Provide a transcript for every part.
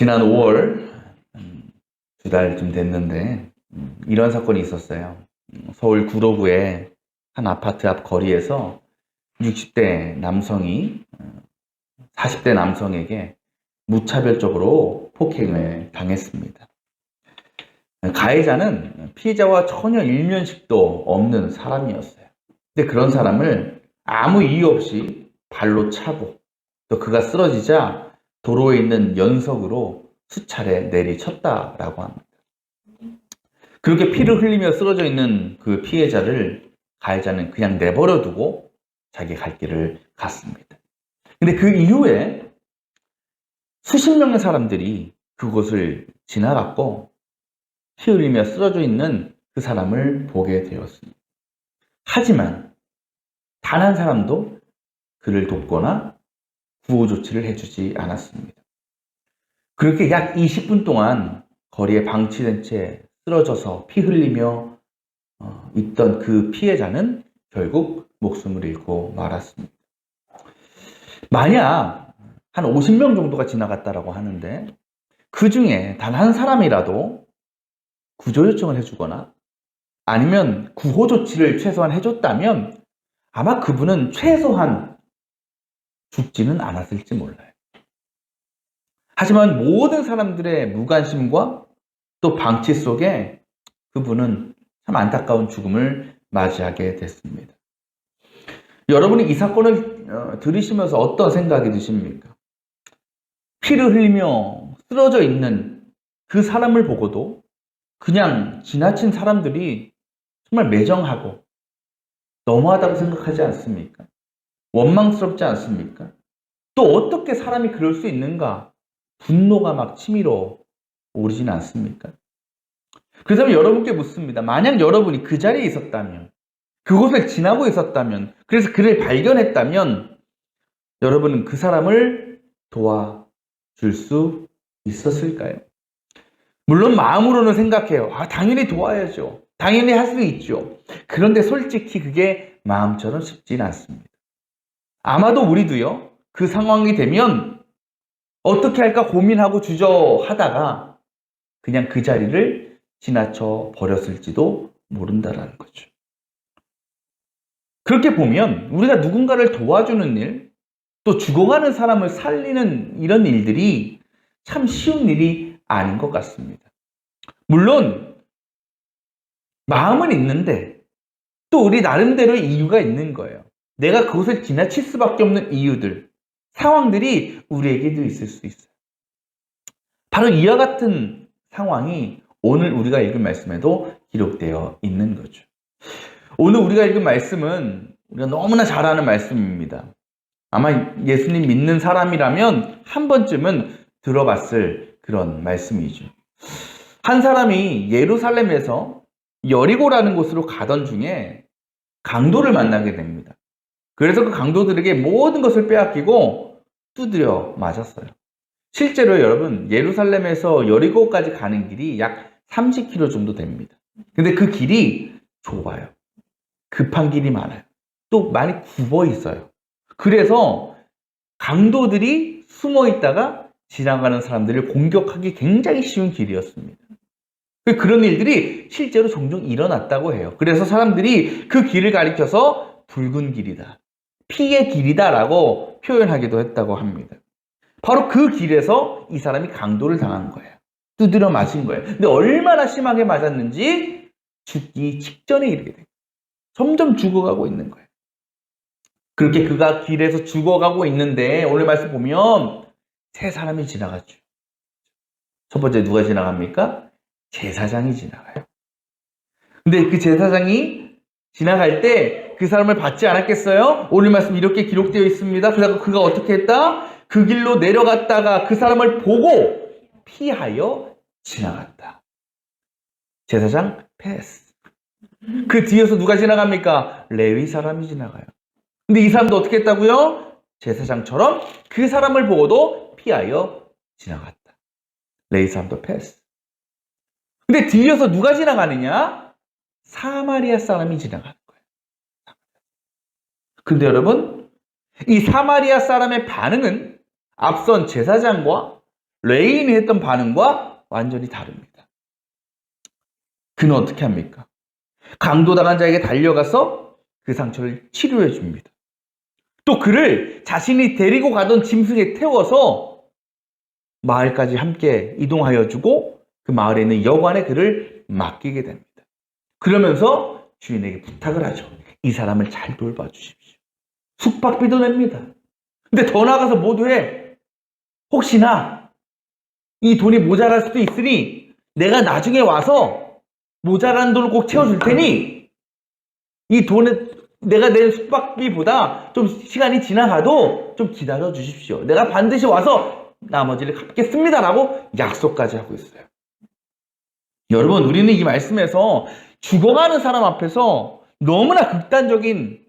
지난 5월 두 달쯤 됐는데 이런 사건이 있었어요. 서울 구로구의 한 아파트 앞 거리에서 60대 남성이 40대 남성에게 무차별적으로 폭행을 당했습니다. 가해자는 피해자와 전혀 일면식도 없는 사람이었어요. 근데 그런 사람을 아무 이유 없이 발로 차고 또 그가 쓰러지자 도로에 있는 연석으로 수차례 내리쳤다라고 합니다. 그렇게 피를 흘리며 쓰러져 있는 그 피해자를 가해자는 그냥 내버려 두고 자기 갈 길을 갔습니다. 근데 그 이후에 수십 명의 사람들이 그곳을 지나갔고 피 흘리며 쓰러져 있는 그 사람을 보게 되었습니다. 하지만 단 한 사람도 그를 돕거나 구호 조치를 해주지 않았습니다. 그렇게 약 20분 동안 거리에 방치된 채 쓰러져서 피 흘리며 있던 그 피해자는 결국 목숨을 잃고 말았습니다. 만약 한 50명 정도가 지나갔다라고 하는데 그 중에 단 한 사람이라도 구조 요청을 해주거나 아니면 구호 조치를 최소한 해줬다면 아마 그분은 최소한 죽지는 않았을지 몰라요. 하지만 모든 사람들의 무관심과 또 방치 속에 그분은 참 안타까운 죽음을 맞이하게 됐습니다. 여러분이 이 사건을 들으시면서 어떤 생각이 드십니까? 피를 흘리며 쓰러져 있는 그 사람을 보고도 그냥 지나친 사람들이 정말 매정하고 너무하다고 생각하지 않습니까? 원망스럽지 않습니까? 또 어떻게 사람이 그럴 수 있는가? 분노가 막 치밀어 오르지는 않습니까? 그래서 여러분께 묻습니다. 만약 여러분이 그 자리에 있었다면, 그곳을 지나고 있었다면, 그래서 그를 발견했다면, 여러분은 그 사람을 도와줄 수 있었을까요? 물론 마음으로는 생각해요. 당연히 도와야죠. 당연히 할 수 있죠. 그런데 솔직히 그게 마음처럼 쉽지는 않습니다. 아마도 우리도요, 그 상황이 되면 어떻게 할까 고민하고 주저하다가 그냥 그 자리를 지나쳐 버렸을지도 모른다라는 거죠. 그렇게 보면 우리가 누군가를 도와주는 일, 또 죽어가는 사람을 살리는 이런 일들이 참 쉬운 일이 아닌 것 같습니다. 물론 마음은 있는데 또 우리 나름대로 이유가 있는 거예요. 내가 그곳을 지나칠 수밖에 없는 이유들, 상황들이 우리에게도 있을 수 있어요. 바로 이와 같은 상황이 오늘 우리가 읽은 말씀에도 기록되어 있는 거죠. 오늘 우리가 읽은 말씀은 우리가 너무나 잘 아는 말씀입니다. 아마 예수님 믿는 사람이라면 한 번쯤은 들어봤을 그런 말씀이죠. 한 사람이 예루살렘에서 여리고라는 곳으로 가던 중에 강도를 만나게 됩니다. 그래서 그 강도들에게 모든 것을 빼앗기고 두드려 맞았어요. 실제로 여러분, 예루살렘에서 여리고까지 가는 길이 약 30km 정도 됩니다. 근데 그 길이 좁아요. 급한 길이 많아요. 또 많이 굽어 있어요. 그래서 강도들이 숨어 있다가 지나가는 사람들을 공격하기 굉장히 쉬운 길이었습니다. 그런 일들이 실제로 종종 일어났다고 해요. 그래서 사람들이 그 길을 가리켜서 붉은 길이다, 피의 길이다라고 표현하기도 했다고 합니다. 바로 그 길에서 이 사람이 강도를 당한 거예요. 두드려 맞은 거예요. 근데 얼마나 심하게 맞았는지 죽기 직전에 이르게 돼요. 점점 죽어가고 있는 거예요. 그렇게 그가 길에서 죽어가고 있는데 오늘 말씀 보면 세 사람이 지나갔죠. 첫 번째 누가 지나갑니까? 제사장이 지나가요. 근데 그 제사장이 지나갈 때 그 사람을 받지 않았겠어요? 오늘 말씀 이렇게 기록되어 있습니다. 그래서 그가 어떻게 했다? 그 길로 내려갔다가 그 사람을 보고 피하여 지나갔다. 제사장 패스. 그 뒤에서 누가 지나갑니까? 레위 사람이 지나가요. 근데 이 사람도 어떻게 했다고요? 제사장처럼 그 사람을 보고도 피하여 지나갔다. 레위 사람도 패스. 근데 뒤에서 누가 지나가느냐? 사마리아 사람이 지나가는 거예요. 근데 여러분, 이 사마리아 사람의 반응은 앞선 제사장과 레위인이 했던 반응과 완전히 다릅니다. 그는 어떻게 합니까? 강도당한 자에게 달려가서 그 상처를 치료해 줍니다. 또 그를 자신이 데리고 가던 짐승에 태워서 마을까지 함께 이동하여 주고 그 마을에 있는 여관에 그를 맡기게 됩니다. 그러면서 주인에게 부탁을 하죠. 이 사람을 잘 돌봐주십시오. 숙박비도 냅니다. 근데 더 나아가서 모두에 혹시나 이 돈이 모자랄 수도 있으니 내가 나중에 와서 모자란 돈을 꼭 채워줄 테니 이 돈을 내가 낸 숙박비보다 좀 시간이 지나가도 좀 기다려 주십시오. 내가 반드시 와서 나머지를 갚겠습니다라고 약속까지 하고 있어요. 여러분, 우리는 이 말씀에서 죽어가는 사람 앞에서 너무나 극단적인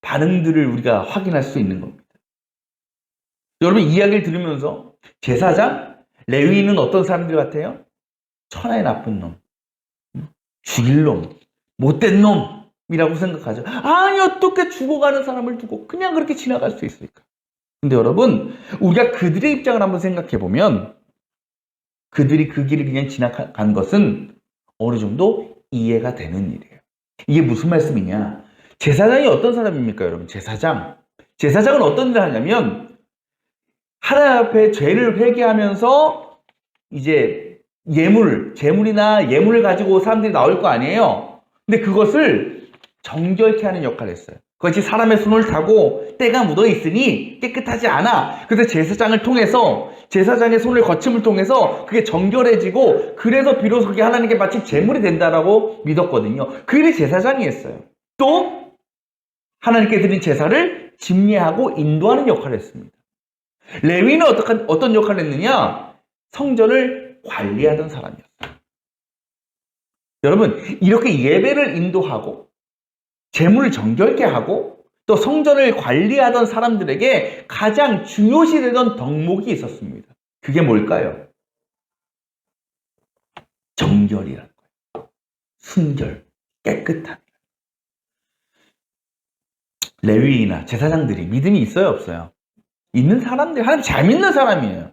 반응들을 우리가 확인할 수 있는 겁니다. 여러분, 이야기를 들으면서 제사장, 레위인은 어떤 사람들 같아요? 천하의 나쁜 놈, 죽일 놈, 못된 놈이라고 생각하죠. 아니, 어떻게 죽어가는 사람을 두고 그냥 그렇게 지나갈 수 있을까? 근데 여러분, 우리가 그들의 입장을 한번 생각해 보면 그들이 그 길을 그냥 지나간 것은 어느 정도 이해가 되는 일이에요. 이게 무슨 말씀이냐? 제사장이 어떤 사람입니까, 여러분? 제사장은 어떤 일을 하냐면 하나님 앞에 죄를 회개하면서 이제 재물이나 예물을 가지고 사람들이 나올 거 아니에요. 근데 그것을 정결케 하는 역할을 했어요. 그것이 사람의 손을 타고 때가 묻어 있으니 깨끗하지 않아. 그래서 제사장을 통해서 제사장의 손을 거침을 통해서 그게 정결해지고 그래서 비로소 그게 하나님께 마치 제물이 된다라고 믿었거든요. 그 일이 제사장이 했어요. 또 하나님께 드린 제사를 집례하고 인도하는 역할을 했습니다. 레위는 어떤 역할을 했느냐? 성전을 관리하던 사람이었어요. 여러분, 이렇게 예배를 인도하고 재물을 정결케 하고 또 성전을 관리하던 사람들에게 가장 중요시 되던 덕목이 있었습니다. 그게 뭘까요? 정결이라는 거예요. 순결, 깨끗함. 레위나 제사장들이 믿음이 있어요, 없어요? 있는 사람들, 하나님 잘 믿는 사람이에요.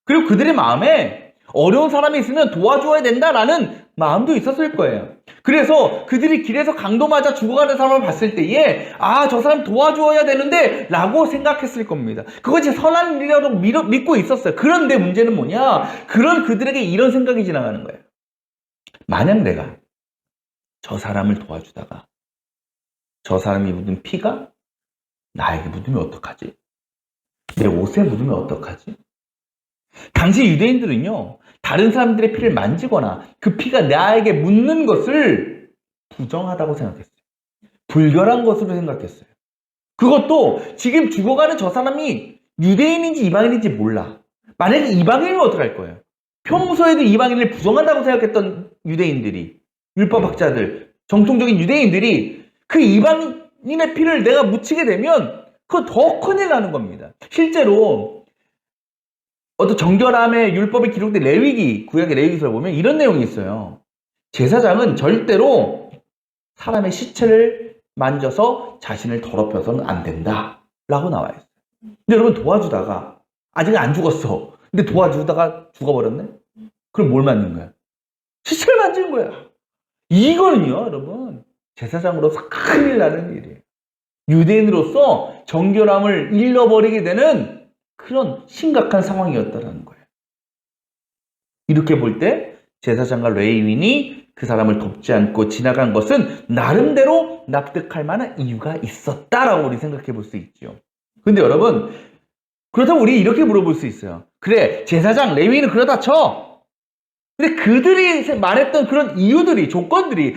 그리고 그들의 마음에 어려운 사람이 있으면 도와줘야 된다라는 마음도 있었을 거예요. 그래서 그들이 길에서 강도 맞아 죽어가는 사람을 봤을 때에 저 사람 도와줘야 되는데 라고 생각했을 겁니다. 그것이 선한 일이라고 믿고 있었어요. 그런데 문제는 뭐냐? 그런 그들에게 이런 생각이 지나가는 거예요. 만약 내가 저 사람을 도와주다가 저 사람이 묻은 피가 나에게 묻으면 어떡하지? 내 옷에 묻으면 어떡하지? 당시 유대인들은요, 다른 사람들의 피를 만지거나 그 피가 나에게 묻는 것을 부정하다고 생각했어요. 불결한 것으로 생각했어요. 그것도 지금 죽어가는 저 사람이 유대인인지 이방인인지 몰라. 만약에 이방인이면 어떡할 거예요? 평소에도 이방인을 부정한다고 생각했던 유대인들이, 율법학자들, 정통적인 유대인들이 그 이방인의 피를 내가 묻히게 되면 그건 더 큰일 나는 겁니다. 실제로 어떤 정결함의 율법이 기록된 레위기, 구약의 레위기서를 보면 이런 내용이 있어요. 제사장은 절대로 사람의 시체를 만져서 자신을 더럽혀서는 안 된다 라고 나와 있어요. 근데 여러분, 도와주다가 아직 안 죽었어. 근데 도와주다가 죽어버렸네? 그럼 뭘 만진 거야? 시체를 만진 거야. 이거는요, 여러분, 제사장으로서 큰일 나는 일이에요. 유대인으로서 정결함을 잃어버리게 되는 그런 심각한 상황이었다는 거예요. 이렇게 볼 때 제사장과 레위인이 그 사람을 돕지 않고 지나간 것은 나름대로 납득할 만한 이유가 있었다라고 우리 생각해 볼 수 있죠. 근데 여러분, 그렇다면 우리 이렇게 물어볼 수 있어요. 그래, 제사장, 레위인은 그러다 쳐. 근데 그들이 말했던 그런 이유들이, 조건들이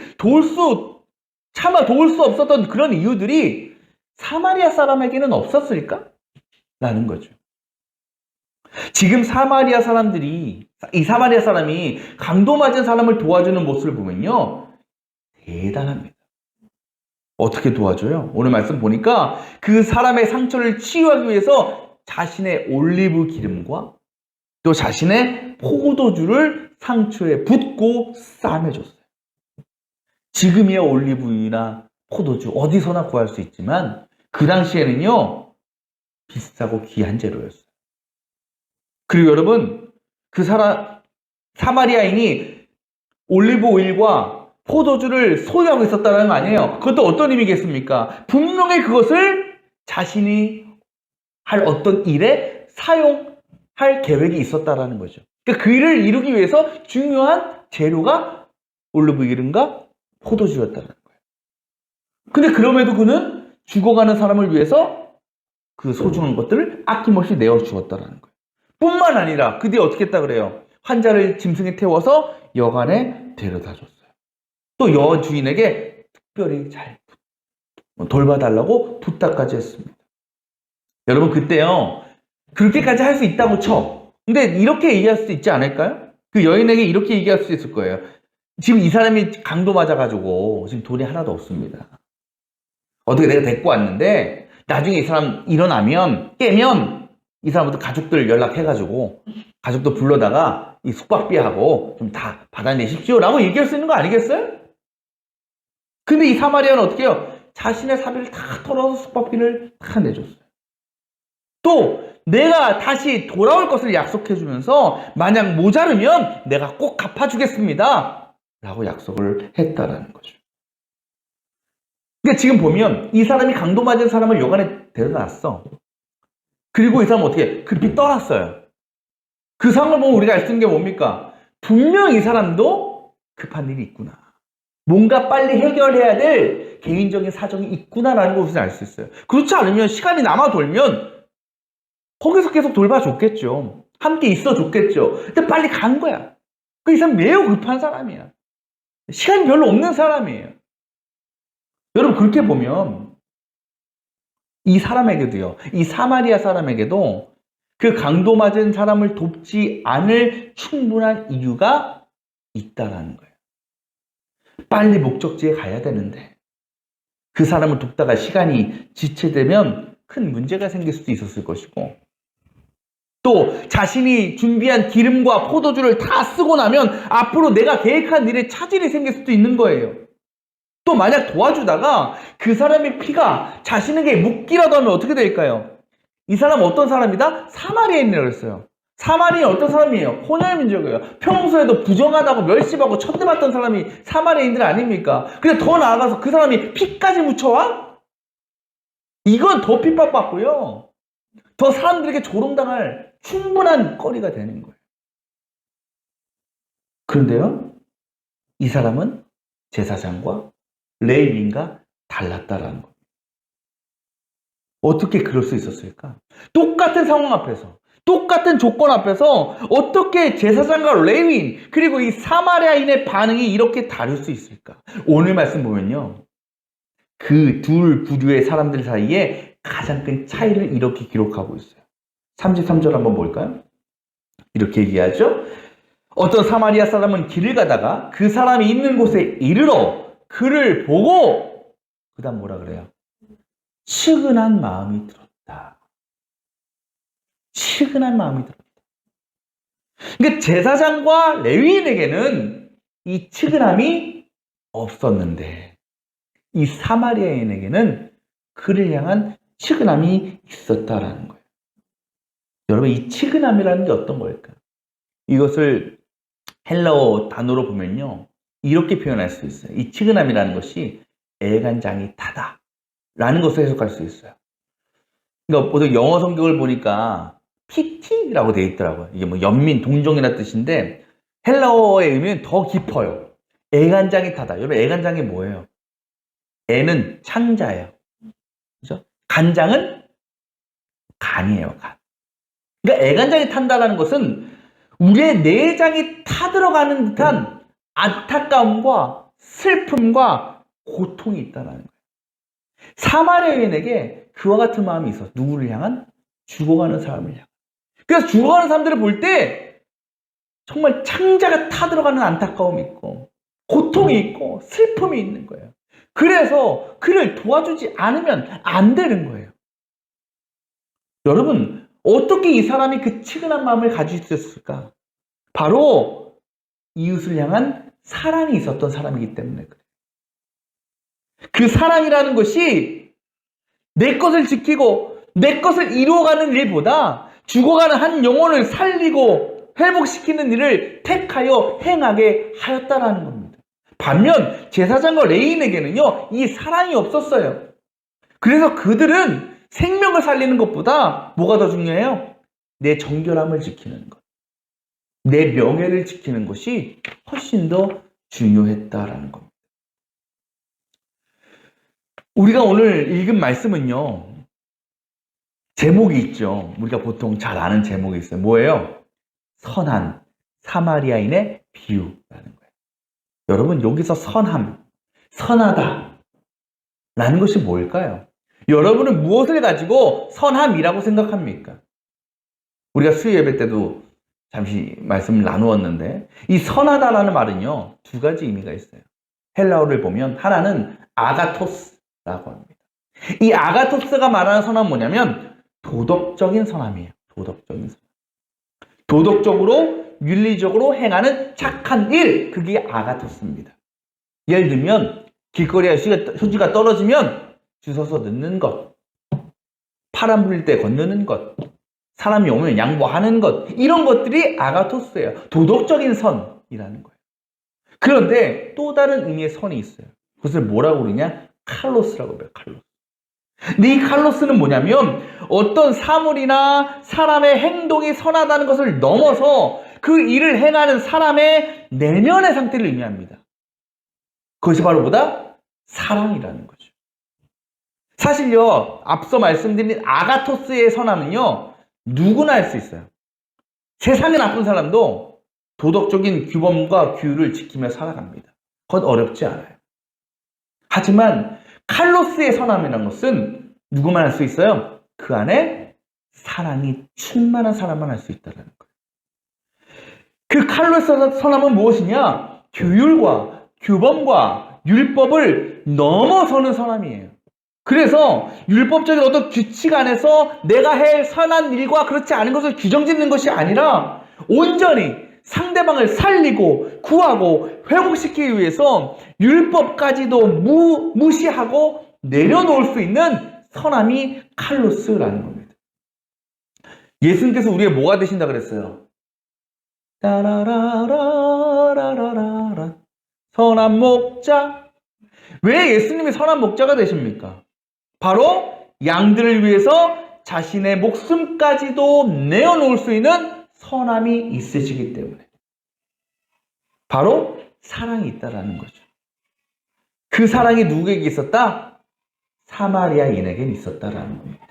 차마 도울 수 없었던 그런 이유들이 사마리아 사람에게는 없었을까? 라는 거죠. 지금 이 사마리아 사람이 강도 맞은 사람을 도와주는 모습을 보면요, 대단합니다. 어떻게 도와줘요? 오늘 말씀 보니까 그 사람의 상처를 치유하기 위해서 자신의 올리브 기름과 또 자신의 포도주를 상처에 붓고 싸매줬어요. 지금이야 올리브유나 포도주 어디서나 구할 수 있지만 그 당시에는요, 비싸고 귀한 재료였어요. 그리고 여러분, 그 사마리아인이 올리브 오일과 포도주를 소유하고 있었다는 거 아니에요. 그것도 어떤 의미겠습니까? 분명히 그것을 자신이 할 어떤 일에 사용할 계획이 있었다라는 거죠. 그러니까 그 일을 이루기 위해서 중요한 재료가 올리브 오일인가 포도주였다는 거예요. 근데 그럼에도 그는 죽어가는 사람을 위해서 그 소중한 것들을 아낌없이 내어 주었다는 거예요. 뿐만 아니라 그 뒤에 어떻게 했다 그래요? 환자를 짐승에 태워서 여관에 데려다 줬어요. 또 여주인에게 특별히 잘 돌봐달라고 부탁까지 했습니다. 여러분 그때요 그렇게까지 할 수 있다고 쳐. 근데 이렇게 얘기할 수도 있지 않을까요? 그 여인에게 이렇게 얘기할 수 있을 거예요. 지금 이 사람이 강도 맞아가지고 지금 돈이 하나도 없습니다. 어떻게 내가 데리고 왔는데 나중에 이 사람 일어나면 깨면 이 사람부터 가족들 연락해가지고 가족도 불러다가 이 숙박비하고 좀 다 받아내십시오 라고 얘기할 수 있는 거 아니겠어요? 근데 이 사마리아는 어떻게 해요? 자신의 사비를 다 털어서 숙박비를 다 내줬어요. 또 내가 다시 돌아올 것을 약속해주면서 만약 모자르면 내가 꼭 갚아주겠습니다 라고 약속을 했다라는 거죠. 그러니까 지금 보면 이 사람이 강도 맞은 사람을 여관에 데려다 놨어. 그리고 이 사람은 어떻게 급히 떠났어요. 그 상황을 보면 우리가 알 수 있는 게 뭡니까? 분명 이 사람도 급한 일이 있구나. 뭔가 빨리 해결해야 될 개인적인 사정이 있구나라는 것을 알 수 있어요. 그렇지 않으면 시간이 남아 돌면 거기서 계속 돌봐줬겠죠. 함께 있어줬겠죠. 근데 빨리 간 거야. 그 이 사람 매우 급한 사람이야. 시간이 별로 없는 사람이에요. 여러분 그렇게 보면 이 사람에게도요. 이 사마리아 사람에게도 그 강도 맞은 사람을 돕지 않을 충분한 이유가 있다라는 거예요. 빨리 목적지에 가야 되는데 그 사람을 돕다가 시간이 지체되면 큰 문제가 생길 수도 있었을 것이고 또 자신이 준비한 기름과 포도주를 다 쓰고 나면 앞으로 내가 계획한 일에 차질이 생길 수도 있는 거예요. 또 만약 도와주다가 그 사람의 피가 자신에게 묻기라도 하면 어떻게 될까요? 이 사람은 어떤 사람이다? 사마리아인이라고 했어요. 사마리아인 어떤 사람이에요? 혼혈 민족이에요. 평소에도 부정하다고 멸시받고 천대받던 사람이 사마리아인들 아닙니까? 근데 더 나아가서 그 사람이 피까지 묻혀와? 이건 더 핍박받고요. 더 사람들에게 조롱당할 충분한 거리가 되는 거예요. 그런데요, 이 사람은 제사장과 레위인과 달랐다라는 겁니다. 어떻게 그럴 수 있었을까? 똑같은 상황 앞에서, 똑같은 조건 앞에서 어떻게 제사장과 레위인 그리고 이 사마리아인의 반응이 이렇게 다를 수 있을까? 오늘 말씀 보면요, 그 둘 부류의 사람들 사이에 가장 큰 차이를 이렇게 기록하고 있어요. 33절 한번 볼까요? 이렇게 얘기하죠. 어떤 사마리아 사람은 길을 가다가 그 사람이 있는 곳에 이르러 그를 보고 그 다음 뭐라 그래요? 측은한 마음이 들었다. 측은한 마음이 들었다. 그러니까 제사장과 레위인에게는 이 측은함이 없었는데 이 사마리아인에게는 그를 향한 측은함이 있었다라는 거예요. 여러분 이 측은함이라는 게 어떤 걸까요? 이것을 헬라어 단어로 보면요. 이렇게 표현할 수 있어요. 이 측은함이라는 것이 애간장이 타다 라는 것을 해석할 수 있어요. 그러니까 보통 영어 성경을 보니까 피티라고 되어 있더라고요. 이게 뭐 연민, 동정이라는 뜻인데 헬라어의 의미는 더 깊어요. 애간장이 타다. 여러분 애간장이 뭐예요? 애는 창자예요. 그죠? 간장은 간이에요. 간. 그러니까 애간장이 탄다는 것은 우리의 내장이 타들어가는 듯한 안타까움과 슬픔과 고통이 있다는 거예요. 사마리아인에게 그와 같은 마음이 있어. 누구를 향한? 죽어가는 사람을 향한. 그래서 죽어가는 사람들을 볼 때 정말 창자가 타들어가는 안타까움이 있고 고통이 있고 슬픔이 있는 거예요. 그래서 그를 도와주지 않으면 안 되는 거예요. 여러분 어떻게 이 사람이 그 측은한 마음을 가지고 있었을까? 바로 이웃을 향한 사랑이 있었던 사람이기 때문에 그래요. 그 사랑이라는 것이 내 것을 지키고 내 것을 이루어가는 일보다 죽어가는 한 영혼을 살리고 회복시키는 일을 택하여 행하게 하였다라는 겁니다. 반면 제사장과 레위인에게는요, 이 사랑이 없었어요. 그래서 그들은 생명을 살리는 것보다 뭐가 더 중요해요? 내 정결함을 지키는 것, 내 명예를 지키는 것이 훨씬 더 중요했다라는 겁니다. 우리가 오늘 읽은 말씀은요, 제목이 있죠. 우리가 보통 잘 아는 제목이 있어요. 뭐예요? 선한 사마리아인의 비유라는 거예요. 여러분, 여기서 선함, 선하다 라는 것이 뭘까요? 여러분은 무엇을 가지고 선함이라고 생각합니까? 우리가 수요 예배 때도 잠시 말씀을 나누었는데, 이 선하다라는 말은요, 두 가지 의미가 있어요. 헬라어를 보면 하나는 아가토스라고 합니다. 이 아가토스가 말하는 선함은 뭐냐면 도덕적인 선함이에요. 도덕적인 선함. 도덕적으로 윤리적으로 행하는 착한 일, 그게 아가토스입니다. 예를 들면 길거리에 휴지가 떨어지면 주워서 넣는 것, 파란 불일 때 건너는 것, 사람이 오면 양보하는 것, 이런 것들이 아가토스예요. 도덕적인 선이라는 거예요. 그런데 또 다른 의미의 선이 있어요. 그것을 뭐라고 그러냐? 칼로스라고 해요. 칼로스. 근데 이 칼로스는 뭐냐면 어떤 사물이나 사람의 행동이 선하다는 것을 넘어서 그 일을 행하는 사람의 내면의 상태를 의미합니다. 그것이 바로 뭐다? 사랑이라는 거죠. 사실요, 앞서 말씀드린 아가토스의 선함은요, 누구나 할 수 있어요. 세상에 나쁜 사람도 도덕적인 규범과 규율을 지키며 살아갑니다. 그건 어렵지 않아요. 하지만 칼로스의 선함이라는 것은 누구만 할 수 있어요? 그 안에 사랑이 충만한 사람만 할 수 있다는 거예요. 그 칼로스의 선함은 무엇이냐? 규율과 규범과 율법을 넘어서는 선함이에요. 그래서 율법적인 어떤 규칙 안에서 내가 할 선한 일과 그렇지 않은 것을 규정짓는 것이 아니라 온전히 상대방을 살리고 구하고 회복시키기 위해서 율법까지도 무시하고 내려놓을 수 있는 선함이 칼로스라는 겁니다. 예수님께서 우리의 뭐가 되신다 그랬어요? 따라라라라라라 선한 목자. 왜 예수님이 선한 목자가 되십니까? 바로 양들을 위해서 자신의 목숨까지도 내어놓을 수 있는 선함이 있으시기 때문에, 바로 사랑이 있다라는 거죠. 그 사랑이 누구에게 있었다? 사마리아인에게 있었다라는 겁니다.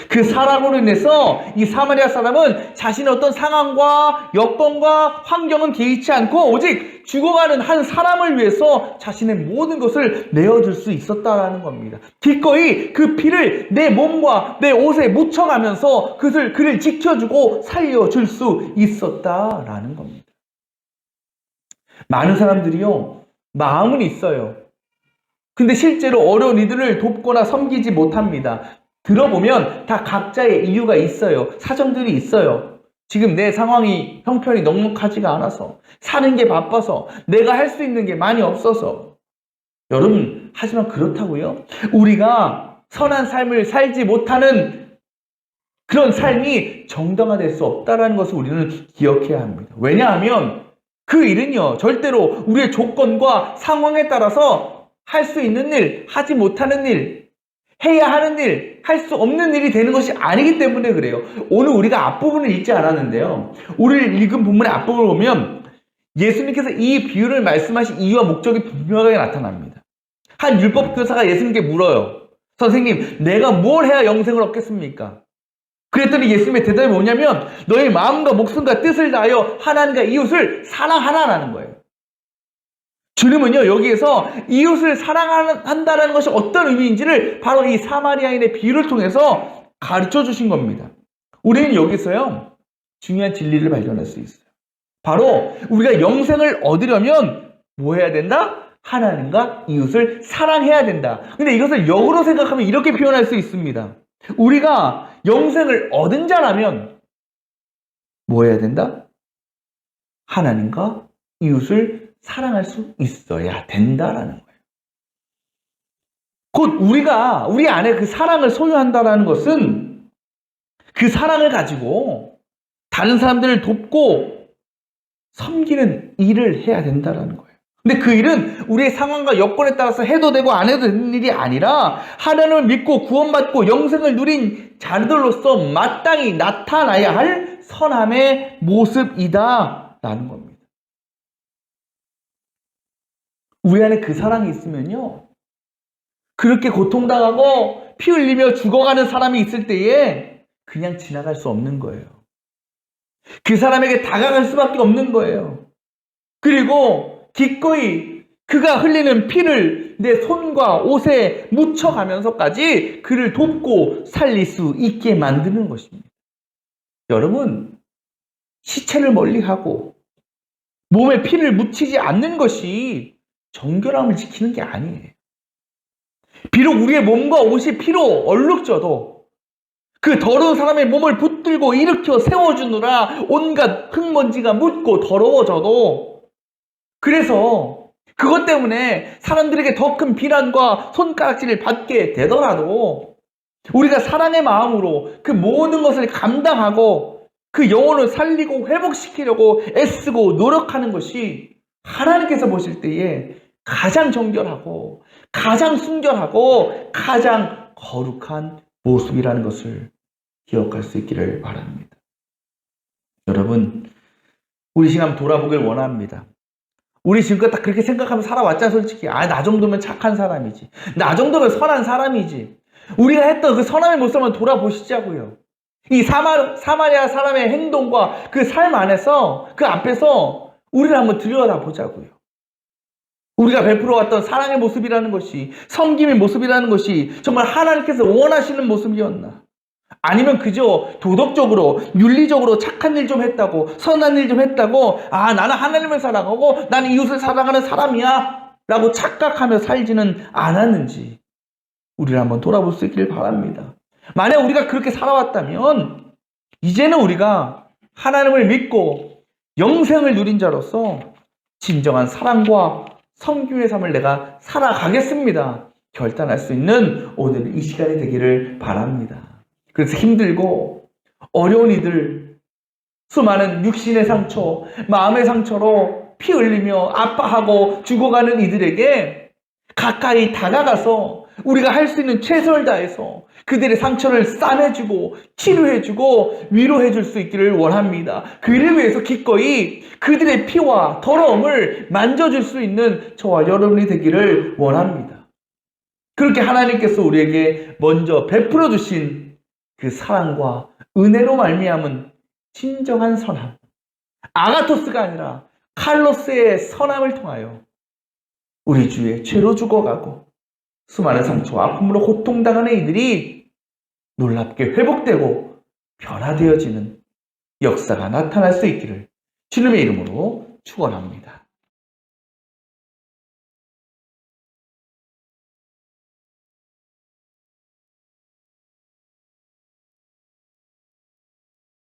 그 사랑으로 인해서 이 사마리아 사람은 자신의 어떤 상황과 여건과 환경은 개의치 않고 오직 죽어가는 한 사람을 위해서 자신의 모든 것을 내어줄 수 있었다라는 겁니다. 기꺼이 그 피를 내 몸과 내 옷에 묻혀가면서 그를 지켜주고 살려줄 수 있었다라는 겁니다. 많은 사람들이요, 마음은 있어요. 근데 실제로 어려운 이들을 돕거나 섬기지 못합니다. 들어보면 다 각자의 이유가 있어요. 사정들이 있어요. 지금 내 상황이 형편이 넉넉하지가 않아서, 사는 게 바빠서, 내가 할 수 있는 게 많이 없어서. 여러분, 하지만 그렇다고요? 우리가 선한 삶을 살지 못하는 그런 삶이 정당화될 수 없다는 것을 우리는 기억해야 합니다. 왜냐하면 그 일은요, 절대로 우리의 조건과 상황에 따라서 할 수 있는 일, 하지 못하는 일, 해야 하는 일, 할 수 없는 일이 되는 것이 아니기 때문에 그래요. 오늘 우리가 앞부분을 읽지 않았는데요, 오늘 읽은 본문의 앞부분을 보면 예수님께서 이 비유를 말씀하신 이유와 목적이 분명하게 나타납니다. 한 율법 교사가 예수님께 물어요. 선생님, 내가 뭘 해야 영생을 얻겠습니까? 그랬더니 예수님의 대답이 뭐냐면 너의 마음과 목숨과 뜻을 다하여 하나님과 이웃을 사랑하라라는 거예요. 주님은요, 여기에서 이웃을 사랑한다는 것이 어떤 의미인지를 바로 이 사마리아인의 비유를 통해서 가르쳐 주신 겁니다. 우리는 여기서요, 중요한 진리를 발견할 수 있어요. 바로 우리가 영생을 얻으려면 뭐 해야 된다? 하나님과 이웃을 사랑해야 된다. 근데 이것을 역으로 생각하면 이렇게 표현할 수 있습니다. 우리가 영생을 얻은 자라면 뭐 해야 된다? 하나님과 이웃을 사랑할 수 있어야 된다라는 거예요. 곧 우리가 우리 안에 그 사랑을 소유한다라는 것은 그 사랑을 가지고 다른 사람들을 돕고 섬기는 일을 해야 된다는 거예요. 근데 그 일은 우리의 상황과 여건에 따라서 해도 되고 안 해도 되는 일이 아니라 하나님을 믿고 구원받고 영생을 누린 자들로서 마땅히 나타나야 할 선함의 모습이다라는 겁니다. 우리 안에 그 사랑이 있으면요, 그렇게 고통당하고 피 흘리며 죽어가는 사람이 있을 때에 그냥 지나갈 수 없는 거예요. 그 사람에게 다가갈 수밖에 없는 거예요. 그리고 기꺼이 그가 흘리는 피를 내 손과 옷에 묻혀가면서까지 그를 돕고 살릴 수 있게 만드는 것입니다. 여러분, 시체를 멀리하고 몸에 피를 묻히지 않는 것이 정결함을 지키는 게 아니에요. 비록 우리의 몸과 옷이 피로 얼룩져도 그 더러운 사람의 몸을 붙들고 일으켜 세워주느라 온갖 흙먼지가 묻고 더러워져도, 그래서 그것 때문에 사람들에게 더 큰 비난과 손가락질을 받게 되더라도 우리가 사랑의 마음으로 그 모든 것을 감당하고 그 영혼을 살리고 회복시키려고 애쓰고 노력하는 것이 하나님께서 보실 때에 가장 정결하고 가장 순결하고 가장 거룩한 모습이라는 것을 기억할 수 있기를 바랍니다. 여러분, 우리 시간 돌아보길 원합니다. 우리 지금껏 딱 그렇게 생각하면 살아왔자 솔직히. 나 정도면 착한 사람이지. 나 정도면 선한 사람이지. 우리가 했던 그 선함의 모습을 돌아보시자고요. 이 사마리아 사람의 행동과 그 삶 안에서, 그 앞에서 우리를 한번 들여다보자고요. 우리가 베풀어왔던 사랑의 모습이라는 것이, 섬김의 모습이라는 것이 정말 하나님께서 원하시는 모습이었나? 아니면 그저 도덕적으로, 윤리적으로 착한 일 좀 했다고, 선한 일 좀 했다고, 나는 하나님을 사랑하고 나는 이웃을 사랑하는 사람이야 라고 착각하며 살지는 않았는지 우리를 한번 돌아볼 수 있기를 바랍니다. 만약 우리가 그렇게 살아왔다면 이제는 우리가 하나님을 믿고 영생을 누린 자로서 진정한 사랑과 섬김의 삶을 내가 살아가겠습니다 결단할 수 있는 오늘 이 시간이 되기를 바랍니다. 그래서 힘들고 어려운 이들, 수많은 육신의 상처, 마음의 상처로 피 흘리며 아파하고 죽어가는 이들에게 가까이 다가가서 우리가 할 수 있는 최선을 다해서 그들의 상처를 싸매주고 치료해주고 위로해줄 수 있기를 원합니다. 그를 위해서 기꺼이 그들의 피와 더러움을 만져줄 수 있는 저와 여러분이 되기를 원합니다. 그렇게 하나님께서 우리에게 먼저 베풀어 주신 그 사랑과 은혜로 말미암은 진정한 선함, 아가토스가 아니라 칼로스의 선함을 통하여 우리 주의 죄로 죽어가고 수많은 상처와 아픔으로 고통당하는 이들이 놀랍게 회복되고 변화되어지는 역사가 나타날 수 있기를 주님의 이름으로 축원합니다.